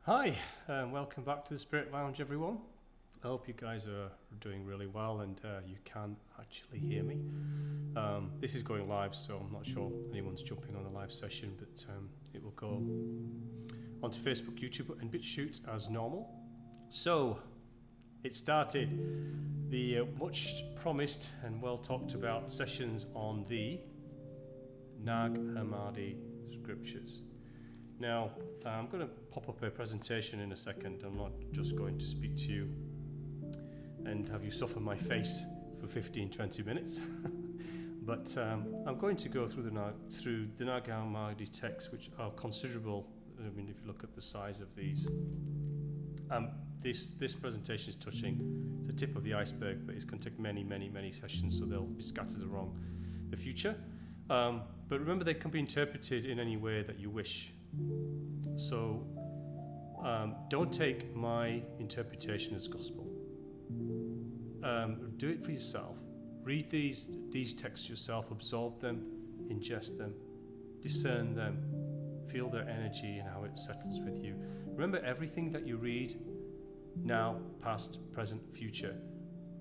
Hi, and welcome back to the Spirit Lounge, everyone. I hope you guys are doing really well and you can actually hear me. This is going live, so I'm not sure anyone's jumping on the live session, but it will go onto Facebook, YouTube, and BitChute as normal. So, it started the much promised and well talked about sessions on the Nag Hammadi Scriptures. Now, I'm going to pop up a presentation in a second. I'm not just going to speak to you and have you suffer my face for 15-20 minutes. But I'm going to go through the Nag Hammadi texts, which are considerable. I mean, if you look at the size of these. This presentation is touching the tip of the iceberg, but it's going to take many sessions, so they'll be scattered around the future. But remember, they can be interpreted in any way that you wish. So don't take my interpretation as gospel. Do it for yourself. Read these texts yourself, absorb them, ingest them, discern them, feel their energy and how it settles with you. Remember, everything that you read, now, past, present, future,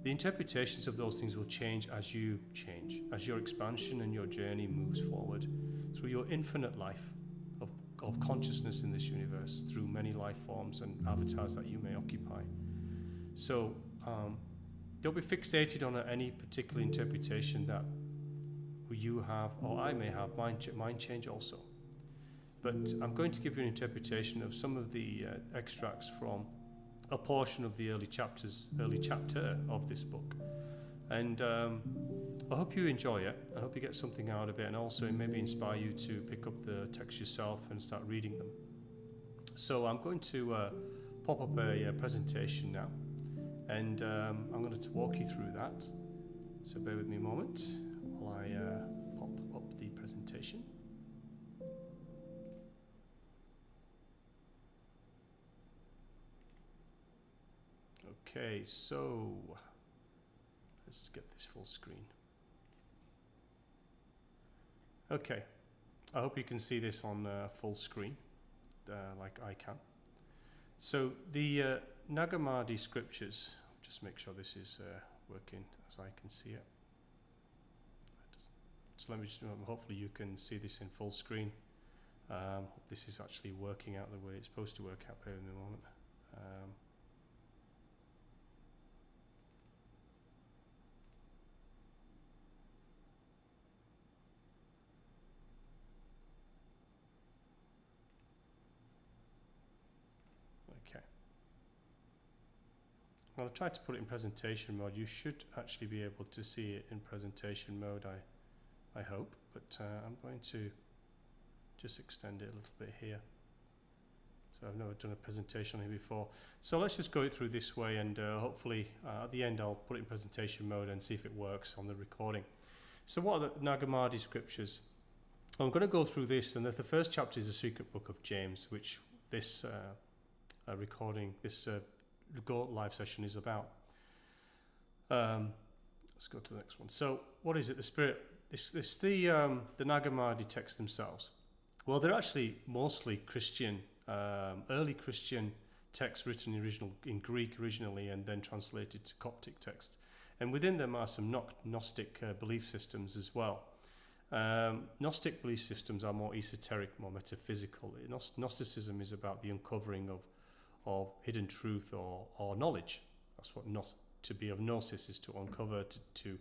the interpretations of those things will change as you change, as your expansion and your journey moves forward through your infinite life of consciousness in this universe, through many life forms and avatars that you may occupy. So don't be fixated on any particular interpretation that you have or I may have. Mind change also. But I'm going to give you an interpretation of some of the extracts from a portion of the early chapter of this book. And I hope you enjoy it. I hope you get something out of it, and also it maybe inspire you to pick up the text yourself and start reading them. So I'm going to pop up a presentation now, and I'm going to walk you through that. So bear with me a moment while I pop up the presentation. Okay, so let's get this full screen. Okay, I hope you can see this on full screen, like I can. So the Nag Hammadi Scriptures, just make sure this is working as I can see it. So let me just, hopefully you can see this in full screen. This is actually working out the way it's supposed to work out here in the moment. Okay. Well, I tried to put it in presentation mode. You should actually be able to see it in presentation mode, I hope. But I'm going to just extend it a little bit here. So I've never done a presentation here before. So let's just go through this way, and hopefully at the end I'll put it in presentation mode and see if it works on the recording. So what are the Nag Hammadi Scriptures? I'm going to go through this, and the first chapter is the secret book of James, which this recording, this live session is about. Let's go to the next one. So what is it? The Spirit, it's the Nag Hammadi texts themselves. Well, they're actually mostly Christian, early Christian texts written in Greek originally and then translated to Coptic text. And within them are some Gnostic belief systems as well. Gnostic belief systems are more esoteric, more metaphysical. Gnosticism is about the uncovering of hidden truth or knowledge. That's what to be of gnosis is, to uncover, to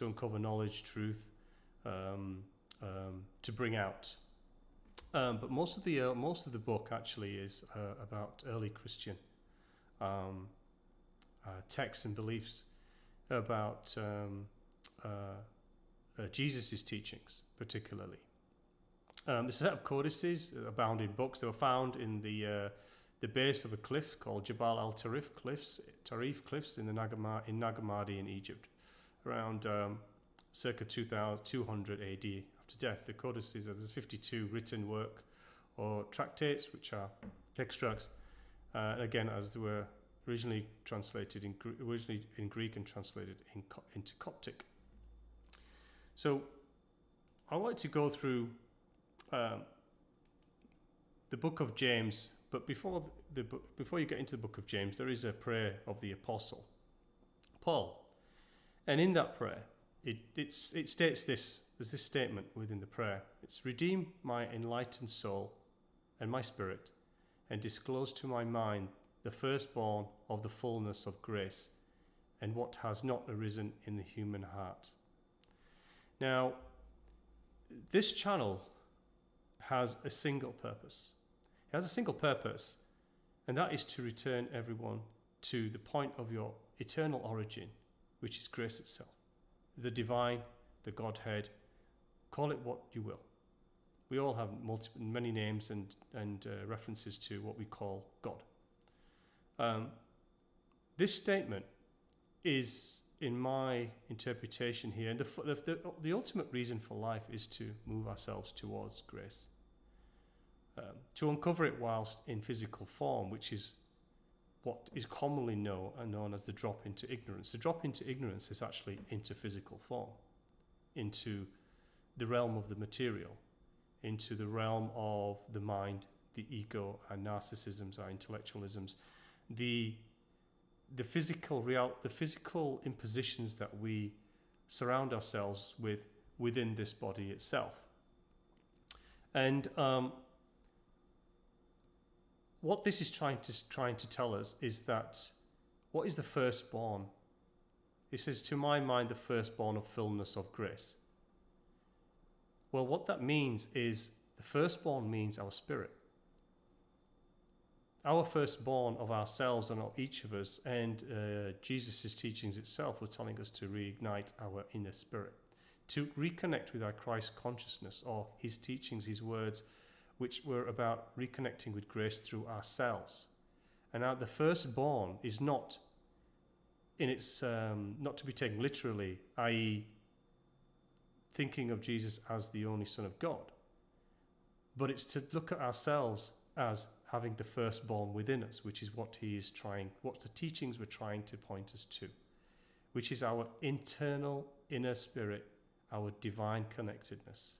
uncover knowledge, truth, to bring out. But most of the book actually is about early Christian texts and beliefs about Jesus' teachings, particularly. The set of codices abound in books. They were found in the base of a cliff called Jabal al-Tarif cliffs in Nag Hammadi in Egypt, around circa 200 AD after death. The codices, there's 52 written work or tractates, which are extracts, again, as they were originally translated in Greek and translated into Coptic. So I like to go through the book of James But before you get into the book of James, there is a prayer of the Apostle Paul. And in that prayer, it states this. There's this statement within the prayer. It's, redeem my enlightened soul and my spirit, and disclose to my mind the firstborn of the fullness of grace, and what has not arisen in the human heart. Now, this channel has a single purpose. It has a single purpose, and that is to return everyone to the point of your eternal origin, which is grace itself. The divine, the Godhead, call it what you will. We all have many names and references to what we call God. This statement is, in my interpretation here, and the ultimate reason for life is to move ourselves towards grace. To uncover it whilst in physical form, which is what is commonly known as the drop into ignorance. The drop into ignorance is actually into physical form, into the realm of the material, into the realm of the mind, the ego, our narcissisms, our intellectualisms, the physical impositions that we surround ourselves with within this body itself. And what this is trying to tell us is that what is the firstborn? It says, to my mind, the firstborn of fullness of grace. Well, what that means is the firstborn means our spirit. Our firstborn of ourselves and of each of us, and Jesus' teachings itself were telling us to reignite our inner spirit, to reconnect with our Christ consciousness, or his teachings, his words, which were about reconnecting with grace through ourselves. And now the firstborn is not in its not to be taken literally, i.e., thinking of Jesus as the only Son of God, but it's to look at ourselves as having the firstborn within us, which is what what the teachings were trying to point us to, which is our internal inner spirit, our divine connectedness.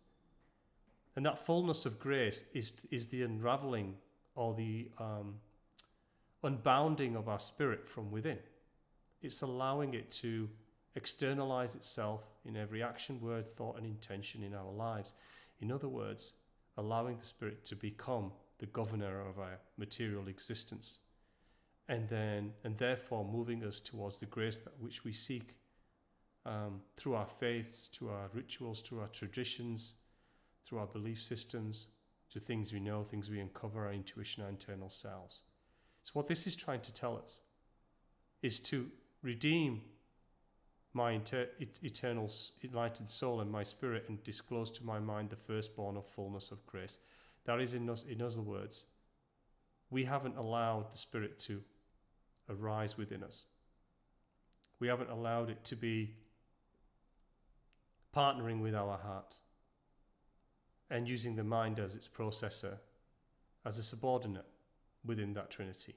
And that fullness of grace is the unraveling or the unbounding of our spirit from within. It's allowing it to externalize itself in every action, word, thought, and intention in our lives. In other words, allowing the spirit to become the governor of our material existence, and therefore moving us towards the grace which we seek through our faiths, through our rituals, through our traditions, through our belief systems, to things we know, things we uncover, our intuition, our internal selves. So what this is trying to tell us is to redeem my eternal enlightened soul and my spirit, and disclose to my mind the firstborn of fullness of grace. That is, in other words, we haven't allowed the spirit to arise within us. We haven't allowed it to be partnering with our heart and using the mind as its processor, as a subordinate within that Trinity.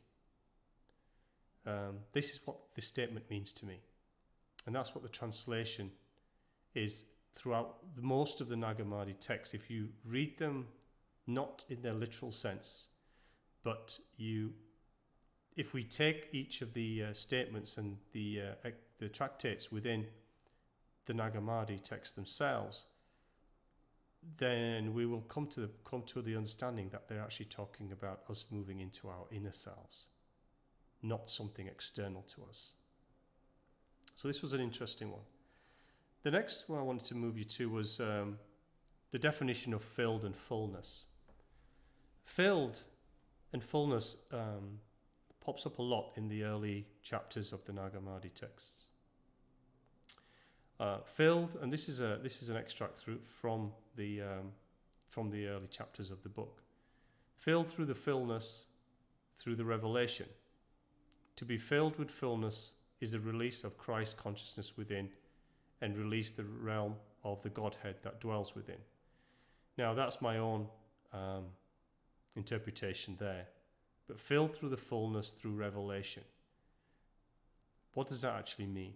This is what this statement means to me. And that's what the translation is throughout most of the Nag Hammadi texts. If you read them not in their literal sense, but if we take each of the statements and the tractates within the Nag Hammadi texts themselves, then we will come to the understanding that they're actually talking about us moving into our inner selves, not something external to us. So this was an interesting one. The next one I wanted to move you to was the definition of filled and fullness. Filled and fullness pops up a lot in the early chapters of the Nag Hammadi texts. Filled, and this is an extract from the early chapters of the book. Filled through the fullness, through the revelation. To be filled with fullness is the release of Christ consciousness within, and release the realm of the Godhead that dwells within. Now that's my own interpretation there. But filled through the fullness, through revelation. What does that actually mean?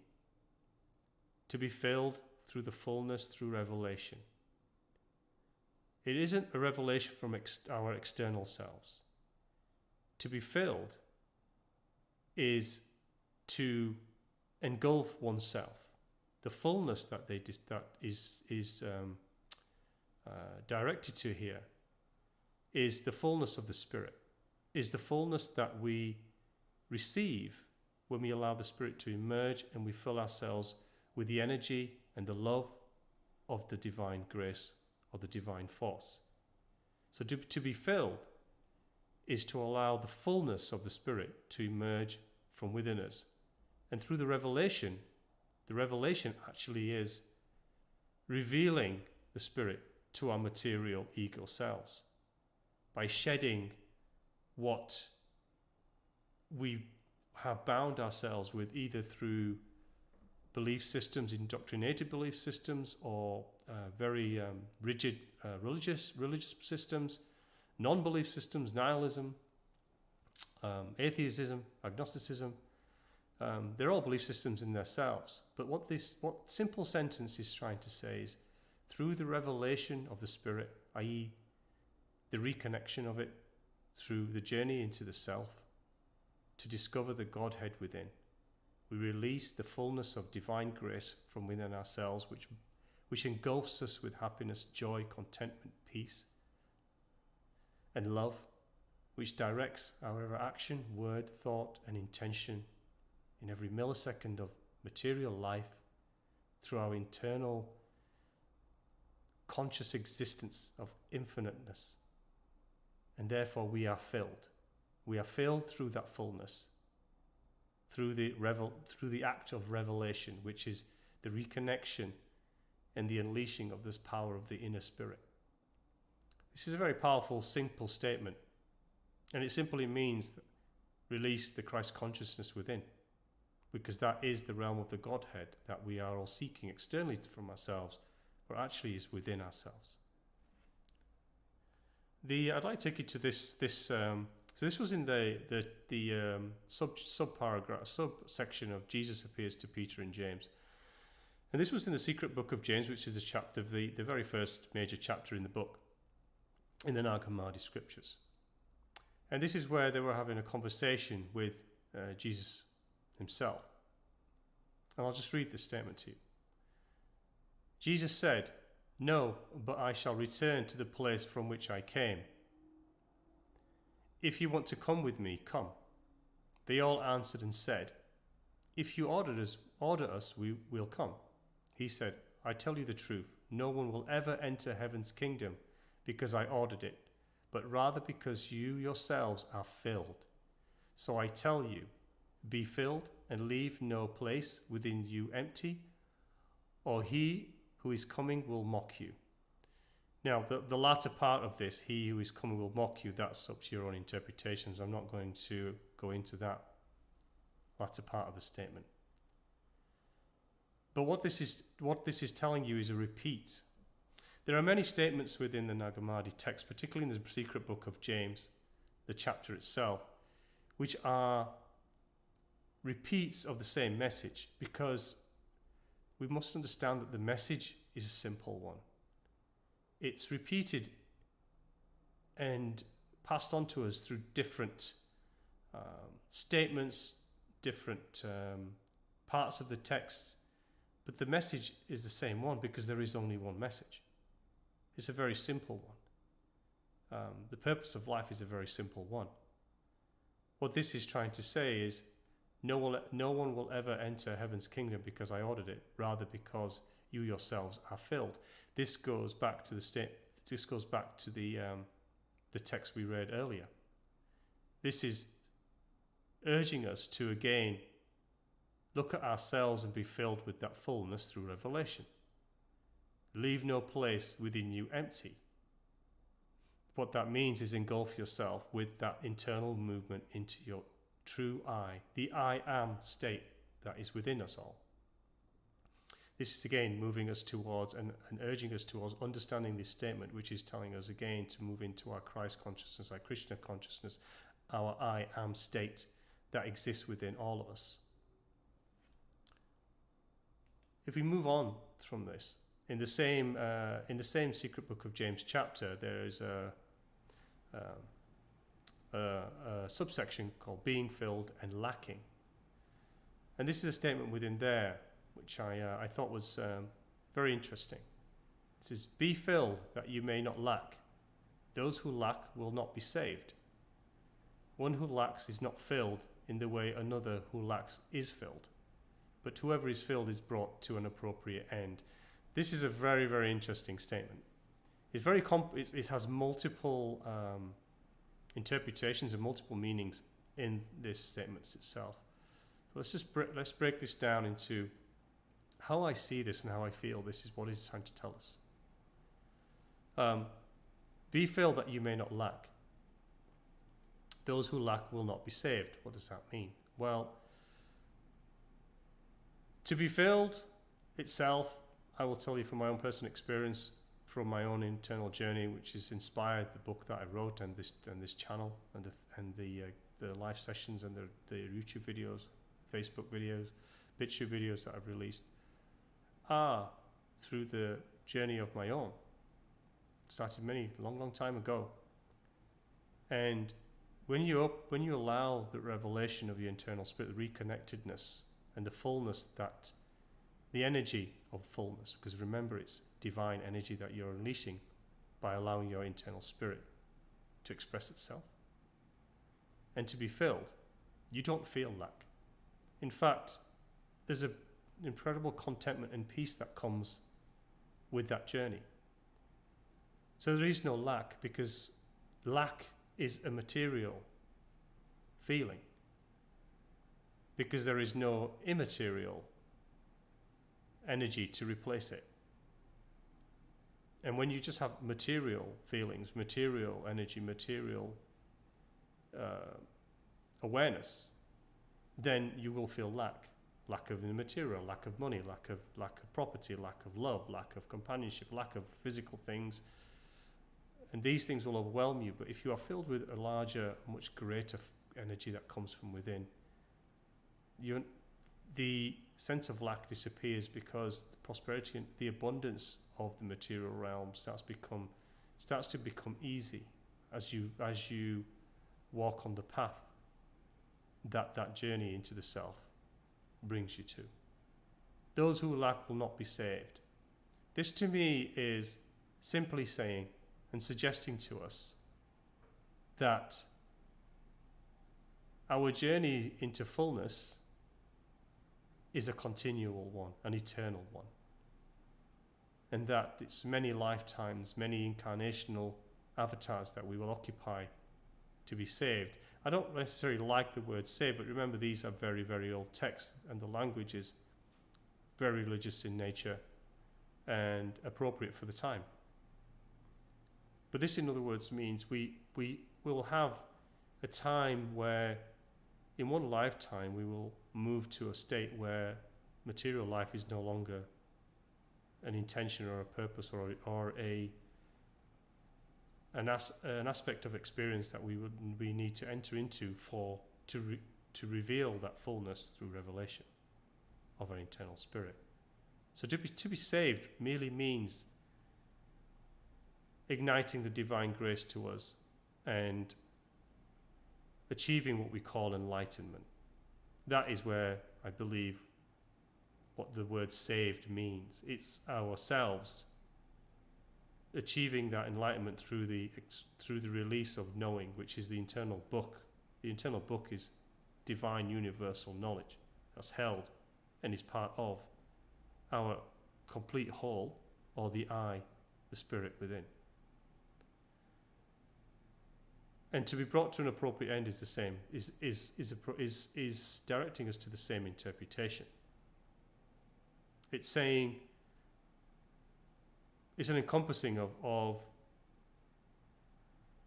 To be filled through the fullness, through revelation. It isn't a revelation from our external selves. To be filled is to engulf oneself. The fullness that is directed to here is the fullness of the Spirit, is the fullness that we receive when we allow the Spirit to emerge and we fill ourselves with the energy and the love of the divine grace or the divine force. So to be filled is to allow the fullness of the Spirit to emerge from within us. And through the revelation actually is revealing the Spirit to our material ego selves by shedding what we have bound ourselves with, either through belief systems, indoctrinated belief systems, or very rigid religious systems, non-belief systems, nihilism, atheism, agnosticism. They're all belief systems in themselves. But what simple sentence is trying to say is, through the revelation of the Spirit, i.e. the reconnection of it through the journey into the self, to discover the Godhead within, we release the fullness of divine grace from within ourselves, which engulfs us with happiness, joy, contentment, peace, and love, which directs our action, word, thought, and intention in every millisecond of material life through our internal conscious existence of infiniteness. And therefore we are filled. We are filled through that fullness, through the act of revelation, which is the reconnection and the unleashing of this power of the inner Spirit. This is a very powerful, simple statement, and it simply means that release the Christ consciousness within, because that is the realm of the Godhead that we are all seeking externally from ourselves, but actually is within ourselves. I'd like to take you to this. So this was in the subsection of Jesus appears to Peter and James, and this was in the secret book of James, which is the very first major chapter in the book, in the Nag Hammadi Scriptures. And this is where they were having a conversation with Jesus himself. And I'll just read this statement to you. Jesus said, "No, but I shall return to the place from which I came. If you want to come with me, come." They all answered and said, "If you order us, we will come." He said, "I tell you the truth, no one will ever enter heaven's kingdom because I ordered it, but rather because you yourselves are filled. So I tell you, be filled and leave no place within you empty, or he who is coming will mock you." Now, the latter part of this, "he who is coming will mock you," that's up to your own interpretations. I'm not going to go into that latter part of the statement. But what this is telling you is a repeat. There are many statements within the Nag Hammadi text, particularly in the secret book of James, the chapter itself, which are repeats of the same message, because we must understand that the message is a simple one. It's repeated and passed on to us through different statements, different parts of the text, but the message is the same one, because there is only one message. It's a very simple one. The purpose of life is a very simple one. What this is trying to say is, no one will ever enter heaven's kingdom because I ordered it, rather because you yourselves are filled. This goes back to the text we read earlier. This is urging us to again look at ourselves and be filled with that fullness through revelation. Leave no place within you empty. What that means is engulf yourself with that internal movement into your true I, the I am state that is within us all. This is again moving us towards and urging us towards understanding this statement, which is telling us again to move into our Christ consciousness, our Krishna consciousness, our I am state that exists within all of us. If we move on from this, in the same secret book of James chapter, there is a a subsection called being filled and lacking. And this is a statement within there which I thought was very interesting. It says, be filled that you may not lack. Those who lack will not be saved. One who lacks is not filled in the way another who lacks is filled. But whoever is filled is brought to an appropriate end. This is a very, very interesting statement. It's very it has multiple interpretations and multiple meanings in this statement itself. So let's break this down into how I see this and how I feel this is what it's trying to tell us. Be filled that you may not lack. Those who lack will not be saved. What does that mean? Well, to be filled itself, I will tell you from my own personal experience, from my own internal journey, which has inspired the book that I wrote and this channel and the live sessions and the YouTube videos, Facebook videos, BitChute videos that I've released, are through the journey of my own. Started long time ago. And when you allow the revelation of your internal spirit, the reconnectedness and the fullness, that the energy of fullness, because remember it's divine energy that you're unleashing by allowing your internal spirit to express itself and to be filled, you don't feel lack. In fact, there's an incredible contentment and peace that comes with that journey. So there is no lack, because lack is a material feeling, because there is no immaterial energy to replace it. And when you just have material feelings, material energy, material awareness, then you will feel lack of the material, lack of money, lack of property, lack of love, lack of companionship, lack of physical things. And these things will overwhelm you. But if you are filled with a larger, much greater energy that comes from within, the sense of lack disappears, because the prosperity and the abundance of the material realm starts to become easy as you walk on the path that journey into the self brings you to. Those who lack will not be saved. This to me is simply saying and suggesting to us that our journey into fullness is a continual one, an eternal one. And that it's many lifetimes, many incarnational avatars that we will occupy to be saved. I don't necessarily like the word saved, but remember these are very, very old texts, and the language is very religious in nature and appropriate for the time. But this, in other words, means we will have a time where in one lifetime we will move to a state where material life is no longer an intention or a purpose or an aspect of experience that we need to enter into to reveal that fullness through revelation of our internal spirit. So to be saved merely means igniting the divine grace to us and achieving what we call enlightenment. That is where I believe what the word saved means. It's ourselves achieving that enlightenment through the release of knowing, which is the internal book. The internal book is divine universal knowledge that's held and is part of our complete whole, or the I, the spirit within. And to be brought to an appropriate end is the same, is directing us to the same interpretation. It's saying, it's an encompassing of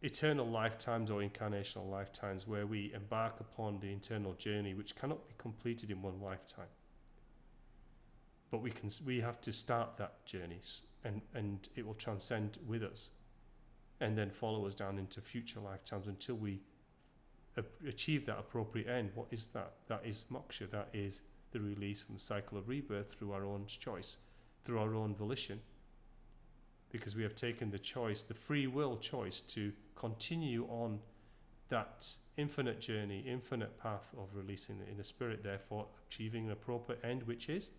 eternal lifetimes or incarnational lifetimes where we embark upon the internal journey, which cannot be completed in one lifetime. But we have to start that journey, and it will transcend with us and then follow us down into future lifetimes until we achieve that appropriate end. What is that? That is moksha. That is the release from the cycle of rebirth through our own choice, through our own volition, because we have taken the choice, the free will choice, to continue on that infinite journey, infinite path of releasing the inner spirit, therefore achieving an appropriate end, which is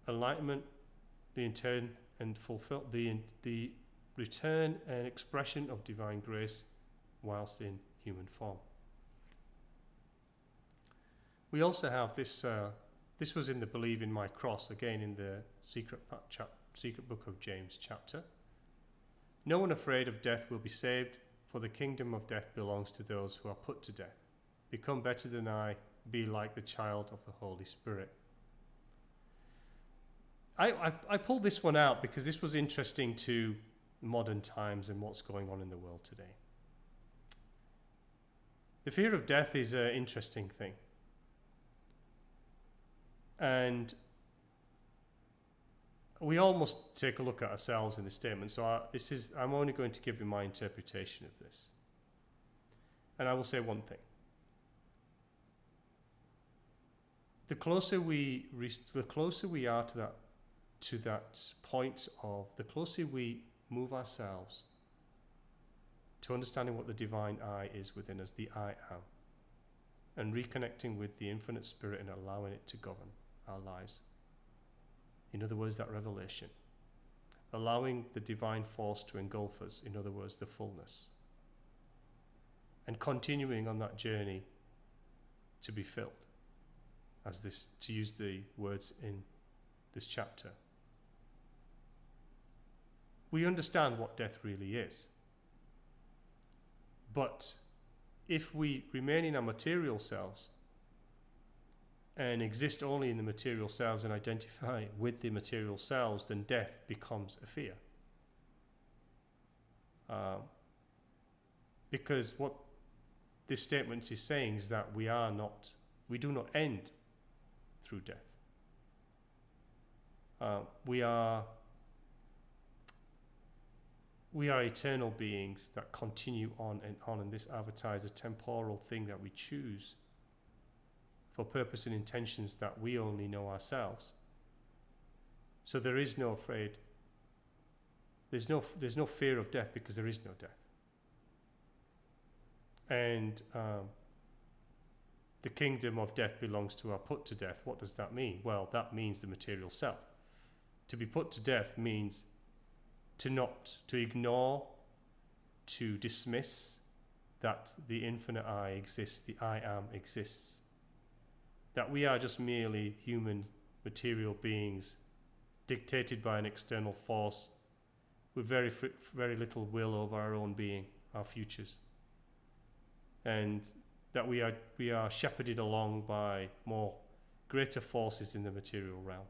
enlightenment, the return and expression of divine grace whilst in human form. We also have this. This was in the Believe in My Cross, again in the secret book of James chapter. No one afraid of death will be saved, for the kingdom of death belongs to those who are put to death. Become better than I, be like the child of the Holy Spirit. I pulled this one out because this was interesting to modern times and what's going on in the world today. The fear of death is an interesting thing. And we all must take a look at ourselves in this statement. So I'm only going to give you my interpretation of this. And I will say one thing. The closer we are to that point of, the closer we move ourselves to understanding what the divine I is within us, the I am, and reconnecting with the infinite spirit and allowing it to govern our lives. In other words, that revelation. Allowing the divine force to engulf us, in other words, the fullness. And continuing on that journey to be filled, to use the words in this chapter. We understand what death really is. But if we remain in our material selves and exist only in the material selves and identify with the material selves, then death becomes a fear. Because what this statement is saying is that we do not end through death. We are eternal beings that continue on, and this avatar is a temporal thing that we choose for purpose and intentions that we only know ourselves. So there is no afraid. There's no fear of death because there is no death. And the kingdom of death belongs to our put to death. What does that mean? Well, that means the material self. To be put to death means to ignore, to dismiss that the infinite I exists, the I am exists. That we are just merely human material beings dictated by an external force with very little will over our own being, our futures. And that we are shepherded along by more greater forces in the material realm.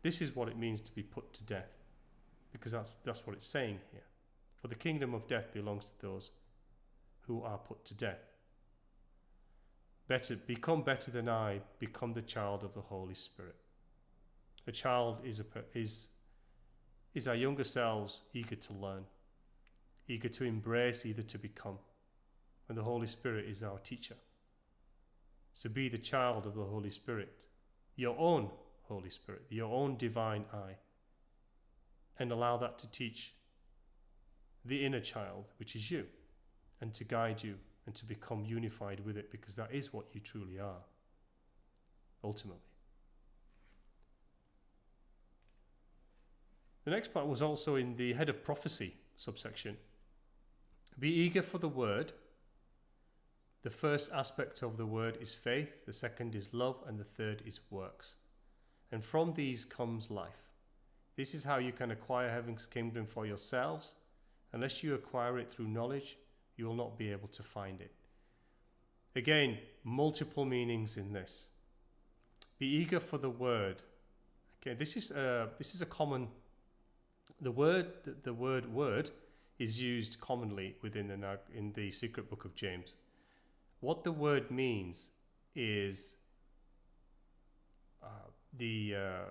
This is what it means to be put to death, because that's what it's saying here. For the kingdom of death belongs to those who are put to death. Become better than I, become the child of the Holy Spirit. A child is our younger selves eager to learn, eager to embrace, eager to become. And the Holy Spirit is our teacher. So be the child of the Holy Spirit, your own Holy Spirit, your own divine I, and allow that to teach the inner child, which is you, and to guide you and to become unified with it, because that is what you truly are, ultimately. The next part was also in the head of prophecy subsection. Be eager for the word. The first aspect of the word is faith, the second is love, and the third is works. And from these comes life. This is how you can acquire heaven's kingdom for yourselves. Unless you acquire it through knowledge, you will not be able to find it. Again, multiple meanings in this. Be eager for the word. Okay, this is a common. The word word is used commonly within in the secret book of James. What the word means is the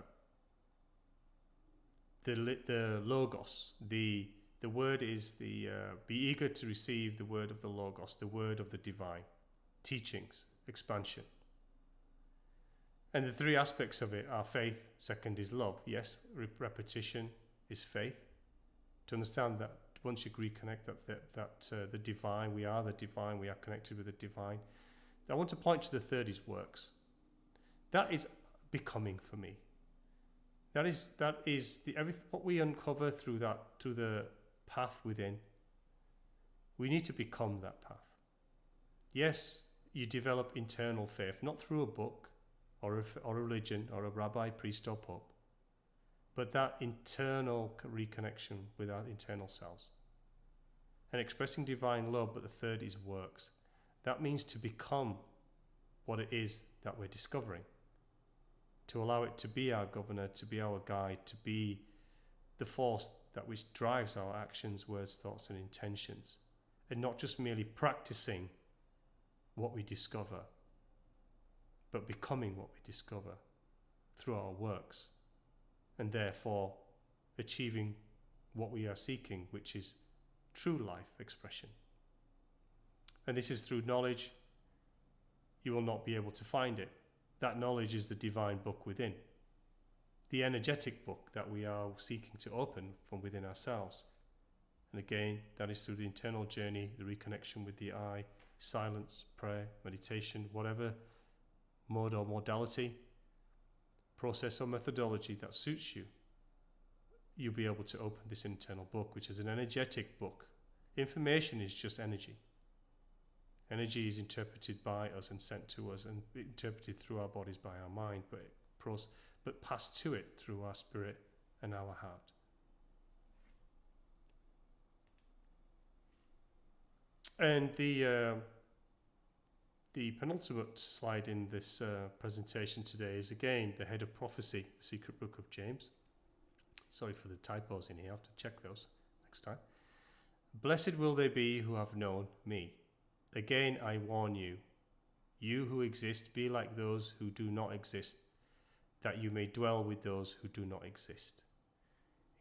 logos. The word is be eager to receive the word of the logos, the word of the divine, teachings, expansion. And the three aspects of it are faith, second is love. Yes, repetition is faith. To understand that once you reconnect that the divine, we are the divine, we are connected with the divine. I want to point to the third is works. That is becoming for me. That is everything what we uncover through the path within. We need to become that path. Yes, you develop internal faith, not through a book or a religion or a rabbi, priest or pope, but that internal reconnection with our internal selves. And expressing divine love, but the third is works. That means to become what it is that we're discovering. To allow it to be our governor, to be our guide, to be the force that which drives our actions, words, thoughts and intentions. And not just merely practicing what we discover, but becoming what we discover through our works. And therefore achieving what we are seeking, which is true life expression. And this is through knowledge. You will not be able to find it. That knowledge is the divine book within, the energetic book that we are seeking to open from within ourselves. And again, that is through the internal journey, the reconnection with the I, silence, prayer, meditation, whatever mode or modality, process or methodology that suits you. You'll be able to open this internal book, which is an energetic book. Information is just energy. Energy is interpreted by us and sent to us and interpreted through our bodies by our mind, but passed to it through our spirit and our heart. And the penultimate slide in this presentation today is again the head of prophecy, the secret book of James. Sorry for the typos in here, I'll have to check those next time. Blessed will they be who have known me. Again, I warn you, you who exist, be like those who do not exist, that you may dwell with those who do not exist.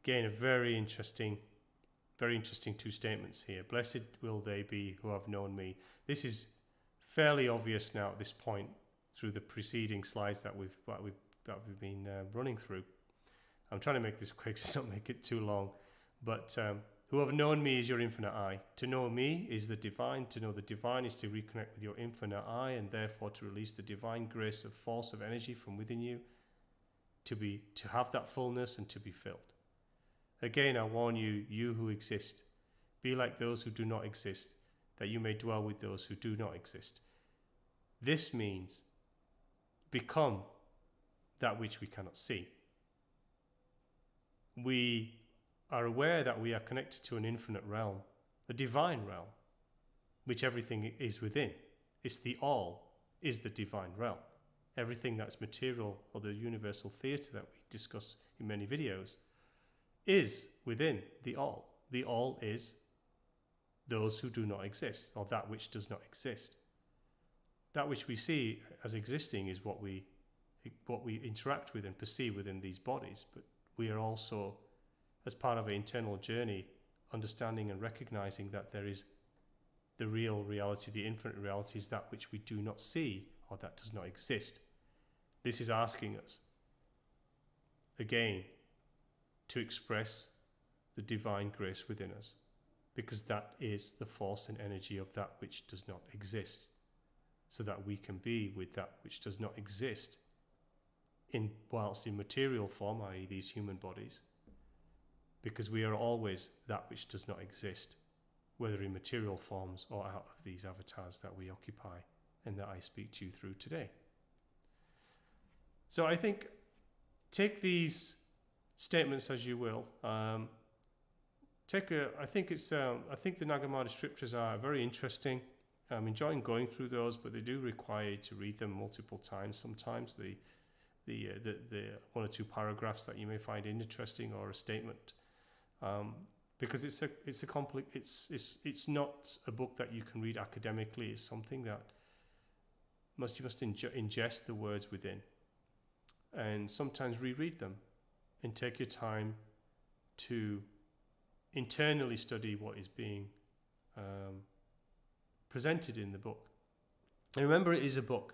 Again, a very interesting two statements here. Blessed will they be who have known me. This is fairly obvious now at this point through the preceding slides that we've been running through. I'm trying to make this quick so don't make it too long, but who have known me is your infinite I. To know me is the divine. To know the divine is to reconnect with your infinite I, and therefore to release the divine grace of force of energy from within you, to have that fullness and to be filled. Again, I warn you, you who exist, be like those who do not exist, that you may dwell with those who do not exist. This means become that which we cannot see. We are aware that we are connected to an infinite realm, a divine realm, which everything is within. It's the all is the divine realm. Everything that's material or the universal theatre that we discuss in many videos is within the all. The all is those who do not exist, or that which does not exist. That which we see as existing is what we interact with and perceive within these bodies, but we are also, as part of an internal journey, understanding and recognizing that there is the real reality, the infinite reality is that which we do not see or that does not exist. This is asking us, again, to express the divine grace within us, because that is the force and energy of that which does not exist, so that we can be with that which does not exist whilst in material form, i.e. these human bodies, because we are always that which does not exist, whether in material forms or out of these avatars that we occupy and that I speak to you through today. So I think take these statements as you will. I think the Nag Hammadi Scriptures are very interesting. I'm enjoying going through those, but they do require you to read them multiple times. Sometimes the one or two paragraphs that you may find interesting, or a statement, because it's not a book that you can read academically. It's something that you must ingest the words within, and sometimes reread them, and take your time to internally study what is being presented in the book. And remember, it is a book.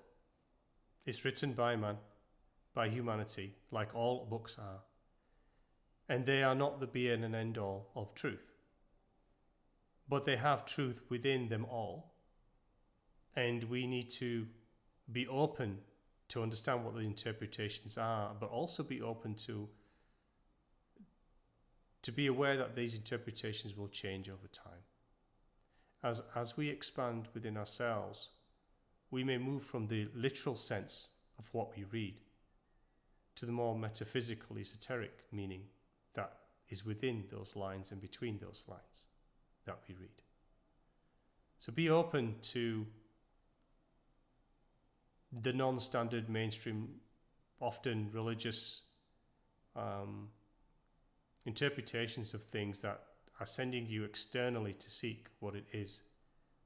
It's written by man, by humanity, like all books are. And they are not the be and end all of truth. but they have truth within them all. And we need to be open to understand what the interpretations are, but also be open to be aware that these interpretations will change over time. As we expand within ourselves, we may move from the literal sense of what we read to the more metaphysical, esoteric meaning that is within those lines and between those lines that we read. So be open to the non-standard, mainstream, often religious interpretations of things that are sending you externally to seek what it is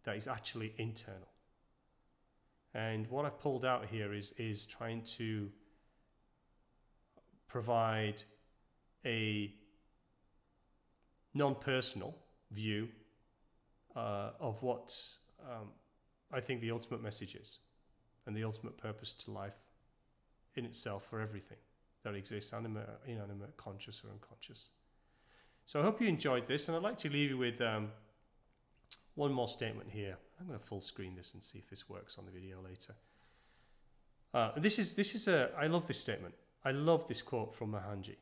that is actually internal. And what I've pulled out here is trying to provide a non-personal view of what I think the ultimate message is and the ultimate purpose to life in itself for everything that exists, animate, inanimate, conscious or unconscious. So I hope you enjoyed this, and I'd like to leave you with one more statement here. I'm going to full screen this and see if this works on the video later. I love this statement. I love this quote from Mahanji,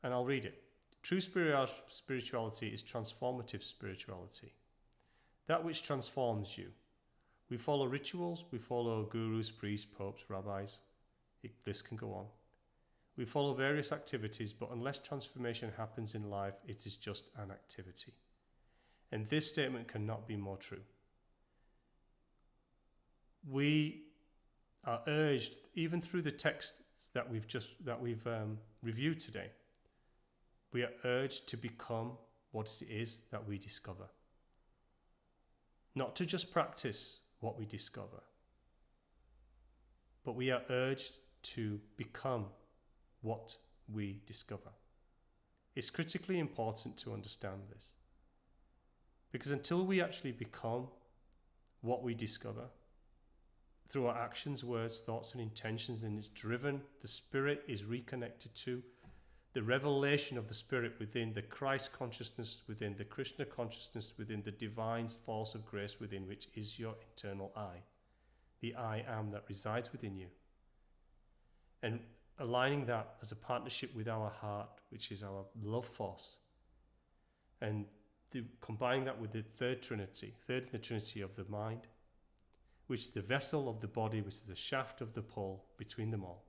and I'll read it. True spirituality is transformative spirituality, that which transforms you. We follow rituals, we follow gurus, priests, popes, rabbis. The list can go on. We follow various activities, but unless transformation happens in life, it is just an activity. And this statement cannot be more true. We are urged, even through the texts that we've reviewed today, we are urged to become what it is that we discover. Not to just practice what we discover, but we are urged to become what we discover. It's critically important to understand this, because until we actually become what we discover through our actions, words, thoughts and intentions, and it's driven, the Spirit is reconnected to the revelation of the Spirit within, the Christ consciousness within, the Krishna consciousness within, the divine force of grace within, which is your internal I, the I am that resides within you. And aligning that as a partnership with our heart, which is our love force, and combining that with the third in the Trinity of the mind, which is the vessel of the body, which is the shaft of the pole between them all,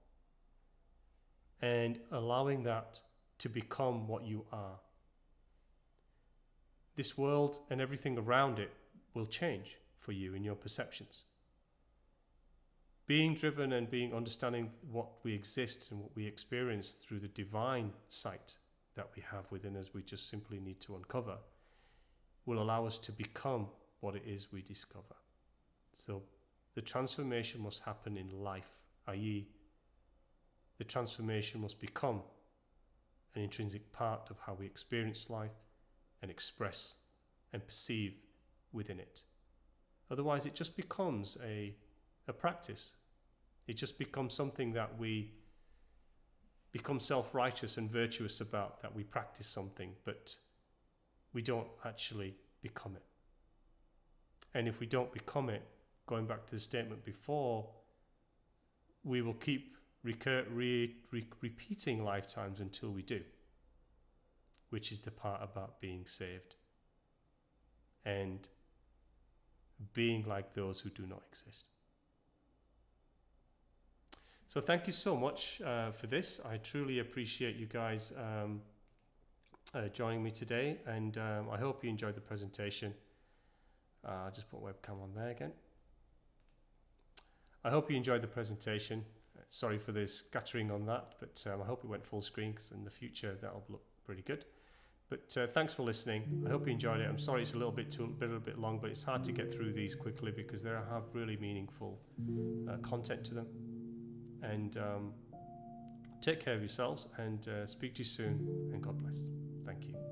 and allowing that to become what you are. This world and everything around it will change for you in your perceptions. Being driven and understanding what we exist and what we experience through the divine sight that we have within us, we just simply need to uncover, will allow us to become what it is we discover. So the transformation must happen in life, i.e., the transformation must become an intrinsic part of how we experience life and express and perceive within it. Otherwise, it just becomes a practice. It just becomes something that we become self-righteous and virtuous about, that we practice something, but we don't actually become it. And if we don't become it, going back to the statement before, we will keep repeating lifetimes until we do, which is the part about being saved and being like those who do not exist. So thank you so much for this. I truly appreciate you guys joining me today, and I hope you enjoyed the presentation. I'll just put webcam on there again. I hope you enjoyed the presentation. Sorry for the scattering on that, but I hope it went full screen, because in the future that'll look pretty good. But thanks for listening. I hope you enjoyed it. I'm sorry it's a little bit long, but it's hard to get through these quickly because they have really meaningful content to them. And take care of yourselves, and speak to you soon, and God bless. Thank you.